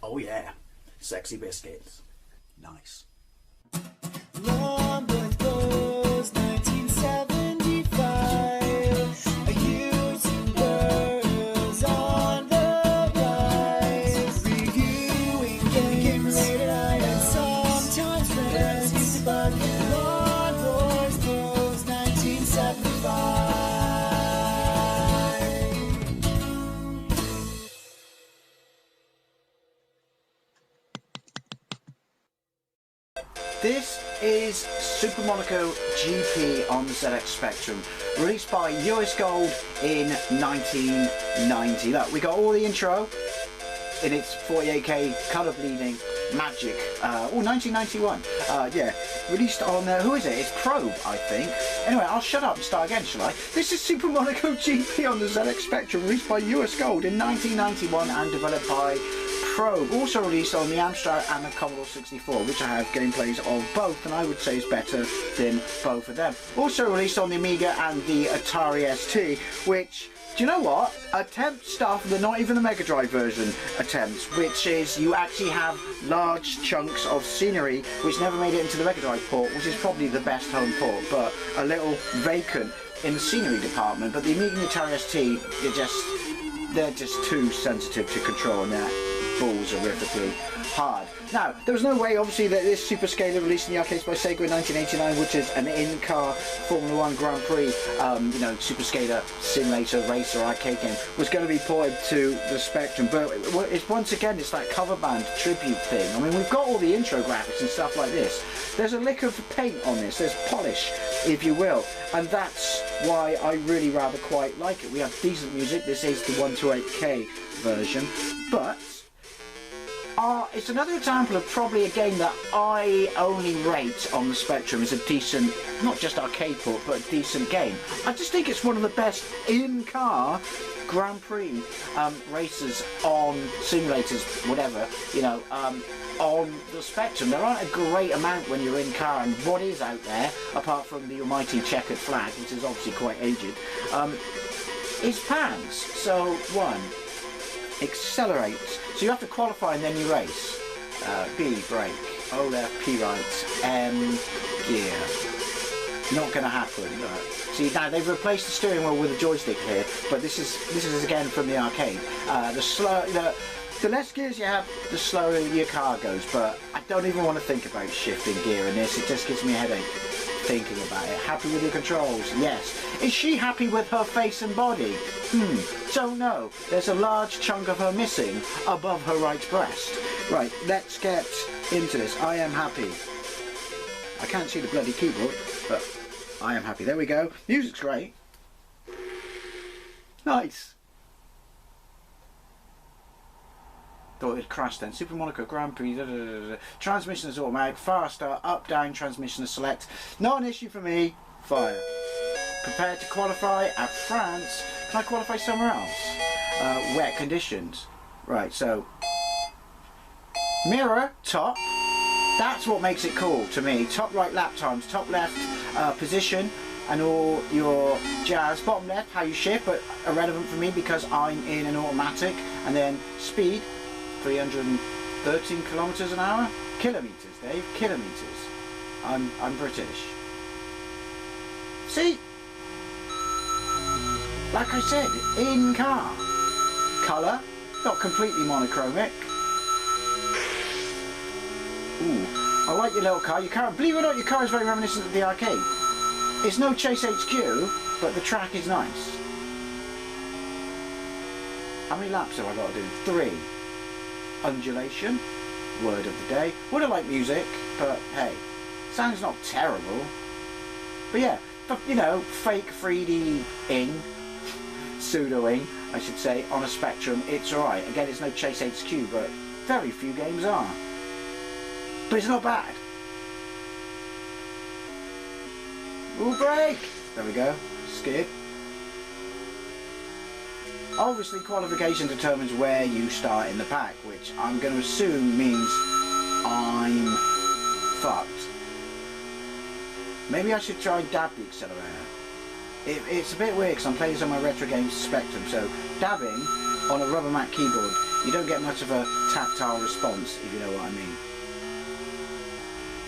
Oh yeah, sexy biscuits. Nice. Long Boys 1975. A YouTuber's on the rise. Reviewing games late at night and sometimes friends. But Long Boys 1975. This is Super Monaco GP on the ZX Spectrum, released by US Gold in 1990. Look, we got all the intro in its 48K colour bleeding magic. 1991. Yeah, released on who is it? It's Probe, I think. Anyway, I'll shut up and start again, shall I? This is Super Monaco GP on the ZX Spectrum, released by US Gold in 1991 and developed by Probe, also released on the Amstrad and the Commodore 64, which I have gameplays of both, and I would say is better than both of them. Also released on the Amiga and the Atari ST, which, do you know what? Attempt stuff that not even the Mega Drive version attempts, which is you actually have large chunks of scenery which never made it into the Mega Drive port, which is probably the best home port, but a little vacant in the scenery department. But the Amiga and the Atari ST, they're just too sensitive to control, and that balls horrifically hard. Now, there was no way, obviously, that this Super Scaler released in the arcades by Sega in 1989, which is an in-car Formula 1 Grand Prix, you know, Super Scaler simulator, racer, arcade game, was going to be ported to the Spectrum. But it's, once again, it's that cover band tribute thing. I mean, we've got all the intro graphics and stuff like this. There's a lick of paint on this, there's polish, if you will, and that's why I really rather quite like it. We have decent music. This is the 128K version, but it's another example of probably a game that I only rate on the Spectrum as a decent, not just arcade port, but a decent game. I just think it's one of the best in-car Grand Prix races on simulators, whatever, you know, on the Spectrum. There aren't a great amount when you're in car, and what is out there, apart from the almighty checkered flag, which is obviously quite aged, is PANs. So, one, accelerate. So you have to qualify and then you race. B, brake. O, left, P, right. M, gear. Not going to happen. See, now they've replaced the steering wheel with a joystick here, but this is again from the arcade. The less gears you have, the slower your car goes, but I don't even want to think about shifting gear in this. It just gives me a headache thinking about it. Happy with your controls? Yes. Is she happy with her face and body? Don't know. There's a large chunk of her missing above her right breast. Right, let's get into this. I am happy. I can't see the bloody keyboard, but I am happy. There we go. Music's great. Nice. Thought it crashed then. Super Monaco Grand Prix. Transmission is automatic. Faster. Up, down. Transmission is select. Not an issue for me. Fire. Prepared to qualify at France. Can I qualify somewhere else? Wet conditions. Right, so mirror, top. That's what makes it cool to me. Top right lap times, top left position, and all your jazz. Bottom left, how you shift, but irrelevant for me because I'm in an automatic. And then speed, 313 kilometers an hour. Kilometers, Dave. Kilometers. I'm British. See? Like I said, in car. Colour, not completely monochromic. Ooh, I like your little car. Your car, believe it or not, your car is very reminiscent of the arcade. It's no Chase HQ, but the track is nice. How many laps have I got to do? 3. Undulation, word of the day. Would have liked music, but hey, sounds not terrible. But yeah, you know, fake 3D-ing, pseudo-ing, I should say, on a Spectrum, it's alright. Again, it's no Chase HQ, but very few games are. But it's not bad. Ooh, brake! There we go. Skid. Obviously, qualification determines where you start in the pack, which I'm going to assume means I'm fucked. Maybe I should try and dab the accelerator. It's a bit weird because I'm playing this on my retro games Spectrum, so dabbing on a rubber mat keyboard You don't get much of a tactile response, if you know what I mean.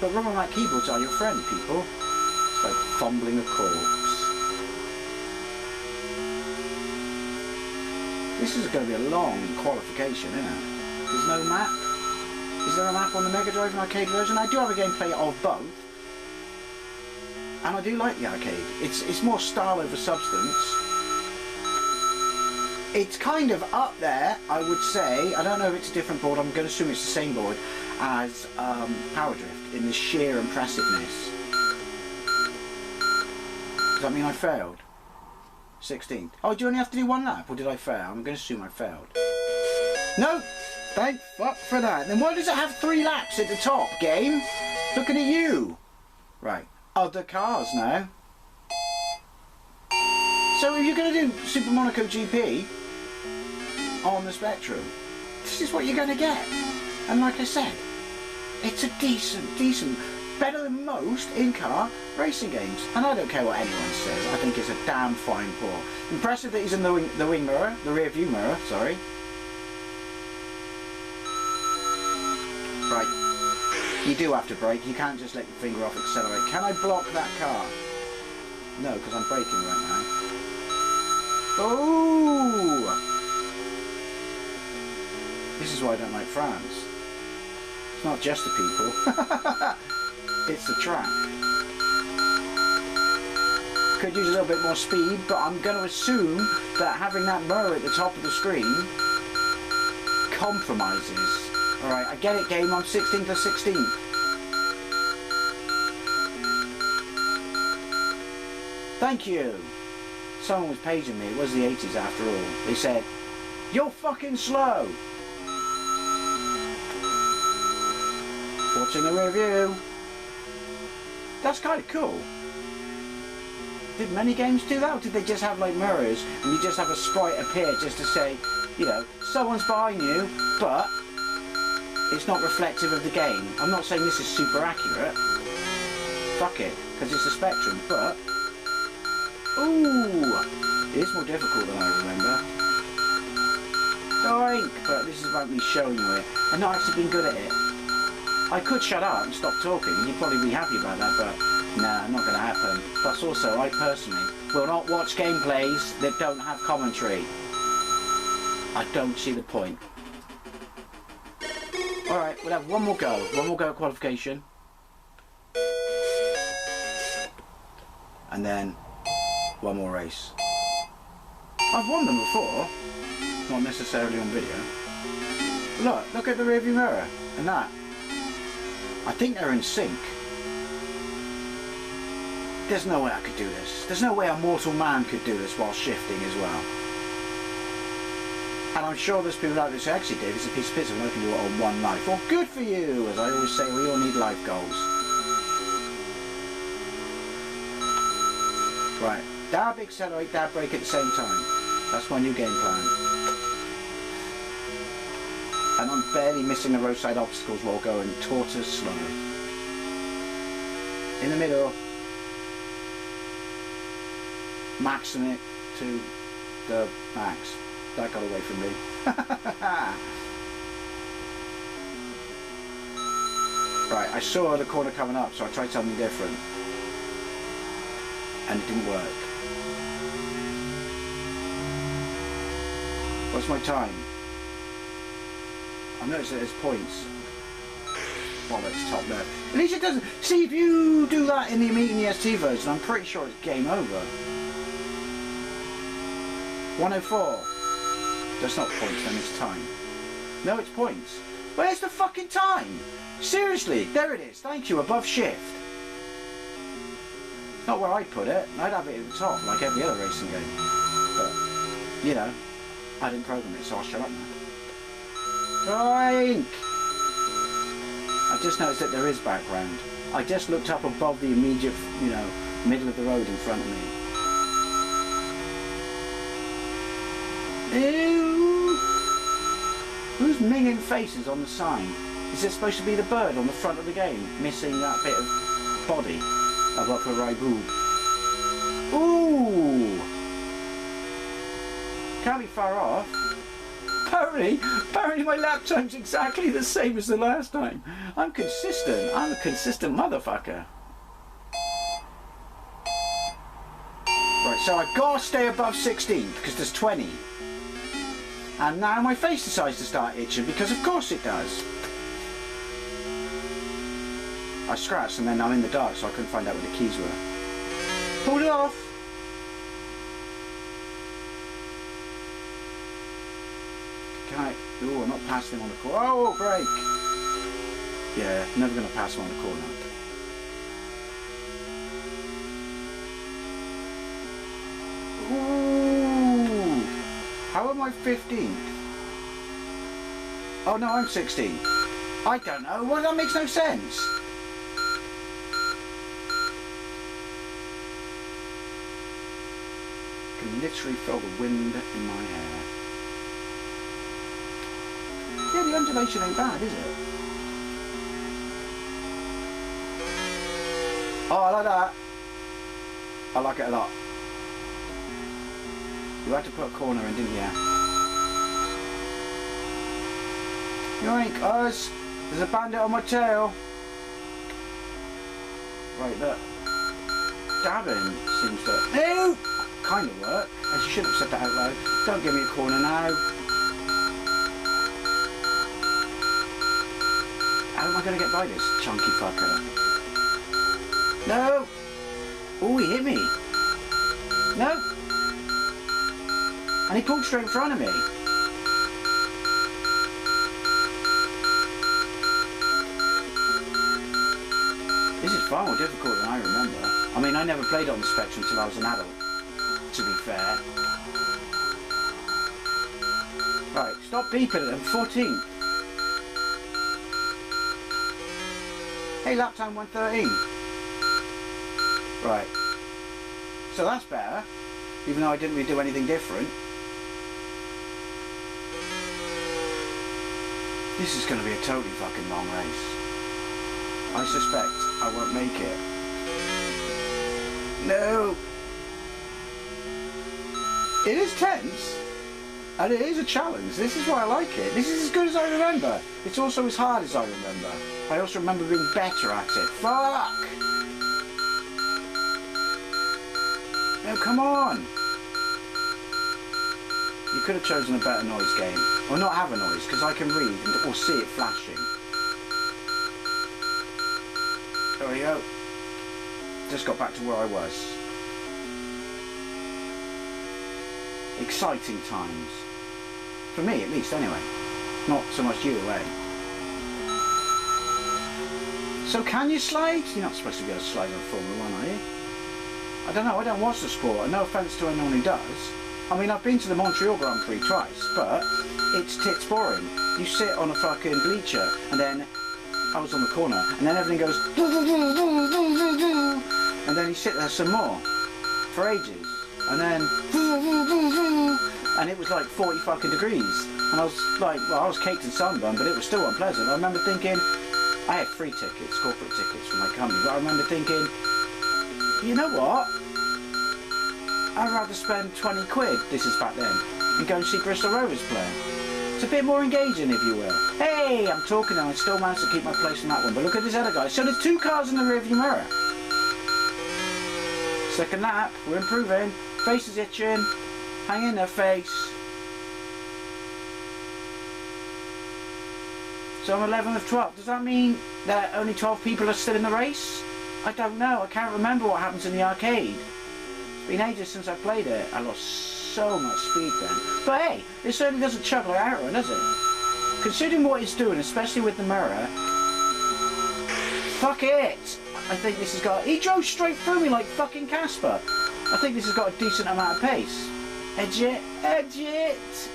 But rubber-like keyboards are your friend, people. It's like fumbling a corpse. This is going to be a long qualification, isn't it? There's no map. Is there a map on the Mega Drive and arcade version? I do have a gameplay of both. And I do like the arcade. It's more style over substance. It's kind of up there, I would say. I don't know if it's a different board. I'm going to assume it's the same board as Power Drift in the sheer impressiveness. Does that mean I failed? 16th. Oh, do you only have to do one lap, or did I fail? I'm going to assume I failed. No! Thank fuck for that. Then why does it have 3 laps at the top, game? Looking at you. Right. Other cars now. So if you're going to do Super Monaco GP on the Spectrum, this is what you're going to get. And like I said, it's a decent, better than most in-car racing games. And I don't care what anyone says, I think it's a damn fine port. Impressive that he's in the wing mirror, the rear view mirror, sorry. Right. You do have to brake, you can't just let your finger off accelerate. Can I block that car? No, because I'm braking right now. Oh! This is why I don't like France. It's not just the people. It's the track. Could use a little bit more speed, but I'm going to assume that having that mirror at the top of the screen compromises. Alright, I get it, game. I'm 16th or 16th. Thank you. Someone was paging me. It was the 80s after all. They said, "You're fucking slow." Watching a review. That's kind of cool. Did many games do that, or did they just have like mirrors and you just have a sprite appear just to say, you know, someone's behind you, but it's not reflective of the game. I'm not saying this is super accurate. Fuck it, because it's a Spectrum, but... Ooh! It is more difficult than I remember. Doink! But this is about me showing you it, and not actually being good at it. I could shut up and stop talking, and you'd probably be happy about that, but nah, not going to happen. Plus also, I personally will not watch gameplays that don't have commentary. I don't see the point. Alright, we'll have one more go at qualification. And then one more race. I've won them before, not necessarily on video. Look at the rearview mirror, and that. I think they're in sync. There's no way I could do this. There's no way a mortal man could do this while shifting as well. And I'm sure there's people out there who say, actually Dave, it's a piece of pizza and I can do it on one life. Well, good for you! As I always say, we all need life goals. Right, dab, accelerate, dab, brake at the same time. That's my new game plan. And I'm barely missing the roadside obstacles while going tortoise slow. In the middle. Maxing it to the max. That got away from me. Right, I saw the corner coming up, so I tried something different. And it didn't work. What's my time? I noticed that there's points. Bollocks, top left. At least it doesn't... See, if you do that in the Amiga ST version, I'm pretty sure it's game over. 104. That's not points, then it's time. No, it's points. Where's the fucking time? Seriously, there it is. Thank you, above shift. Not where I'd put it. I'd have it at the top, like every other racing game. But, you know, I didn't program it, so I'll shut up now. Doink! I just noticed that there is background. I just looked up above the immediate, you know, middle of the road in front of me. Ew! Who's minging faces on the sign? Is it supposed to be the bird on the front of the game, missing that bit of body above her right boob? Ooh! Can't be far off. Apparently my lap time's exactly the same as the last time. I'm consistent. I'm a consistent motherfucker. Right, so I've got to stay above 16 because there's 20. And now my face decides to start itching because of course it does. I scratched and then I'm in the dark so I couldn't find out where the keys were. Pulled it off. Can I? Oh, I'm not passing him on the corner. Oh, brake! Yeah, never going to pass him on the corner. Ooh! How am I 15th? Oh no, I'm 16. I don't know. Well, that makes no sense. I can literally feel the wind in my hair. Yeah, the undulation ain't bad, is it? Oh, I like that. I like it a lot. You had to put a corner in, didn't you? Yoink, us! There's a bandit on my tail. Right, look. Dabbing seems to... No! Kind of work. I should have said that out loud. Don't give me a corner now. How am I going to get by this chunky fucker? No! Oh, he hit me. No! And he pulled straight in front of me. This is far more difficult than I remember. I mean, I never played on the Spectrum until I was an adult, to be fair. Right, stop beeping it, I'm 14. Hey, lap time 1:13. Right. So that's better, even though I didn't really do anything different. This is going to be a totally fucking long race. I suspect I won't make it. No! It is tense, and it is a challenge. This is why I like it. This is as good as I remember. It's also as hard as I remember. I also remember being better at it. Fuck! No, come on! You could have chosen a better noise game. Or not have a noise, because I can read or see it flashing. There we go. Just got back to where I was. Exciting times. For me, at least, anyway. Not so much you, eh? So can you slide? You're not supposed to be able to slide on Formula 1, are you? I don't know, I don't watch the sport. No offence to anyone who does. I mean, I've been to the Montreal Grand Prix twice, but it's tits boring. You sit on a fucking bleacher, and then I was on the corner, and then everything goes, and then you sit there some more for ages, and then, and it was like 40 fucking degrees, and I was like, well, I was caked in sunburn, but it was still unpleasant. I remember thinking, I had free tickets, corporate tickets from my company, but I remember thinking, you know what? I'd rather spend 20 quid, this is back then, and go and see Bristol Rovers play. It's a bit more engaging, if you will. Hey, I'm talking and I still managed to keep my place on that one, but look at this other guy. So there's 2 cars in the rearview mirror. Second lap, we're improving. Face is itching. Hang in there, face. So I'm 11 of 12. Does that mean that only 12 people are still in the race? I don't know. I can't remember what happens in the arcade. It's been ages since I played it. I lost so much speed then. But hey, it certainly doesn't chug like Outrun, does it? Considering what it's doing, especially with the mirror, fuck it! I think this has got... He drove straight through me like fucking Casper. I think this has got a decent amount of pace. Edge it, edge it!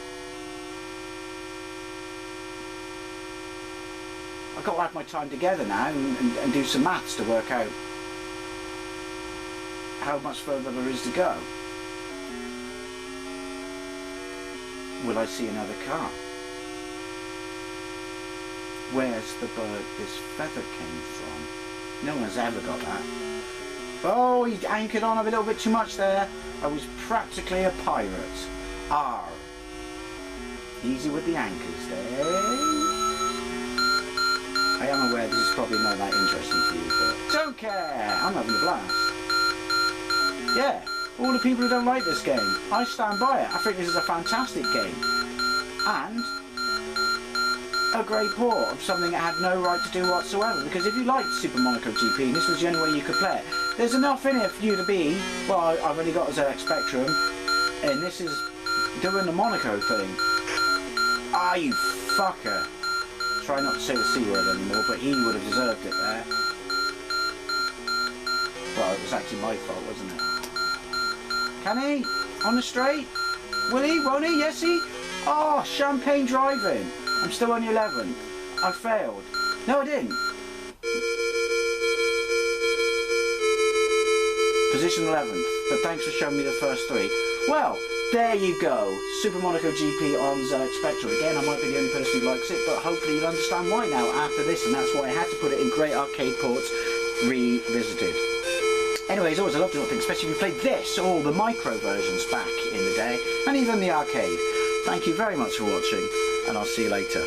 I've got to add my time together now and do some maths to work out how much further there is to go. Will I see another car? Where's the bird this feather came from? No one's ever got that. Oh, he anchored on a little bit too much there. I was practically a pirate. Arr. Easy with the anchors there. I am aware this is probably not that interesting for you, but don't care. I'm having a blast. Yeah, all the people who don't like this game, I stand by it. I think this is a fantastic game. And a great port of something it had no right to do whatsoever, because if you liked Super Monaco GP and this was the only way you could play it, there's enough in it for you to be, well, I've only got a ZX Spectrum and this is doing the Monaco thing. Ah, you fucker. Try not to say the C word anymore, but he would have deserved it there. Well, it was actually my fault, wasn't it? Can he? On the straight? Will he? Won't he? Yes he? Oh, champagne driving. I'm still on the 11th. I failed. No, I didn't. Position 11th, but thanks for showing me the first three. Well, there you go. Super Monaco GP on ZX Spectrum. Again, I might be the only person who likes it, but hopefully you'll understand why now after this, and that's why I had to put it in Great Arcade Ports Revisited. Anyways, always a lovely little thing, especially if you played this or the micro versions back in the day, and even the arcade. Thank you very much for watching, and I'll see you later.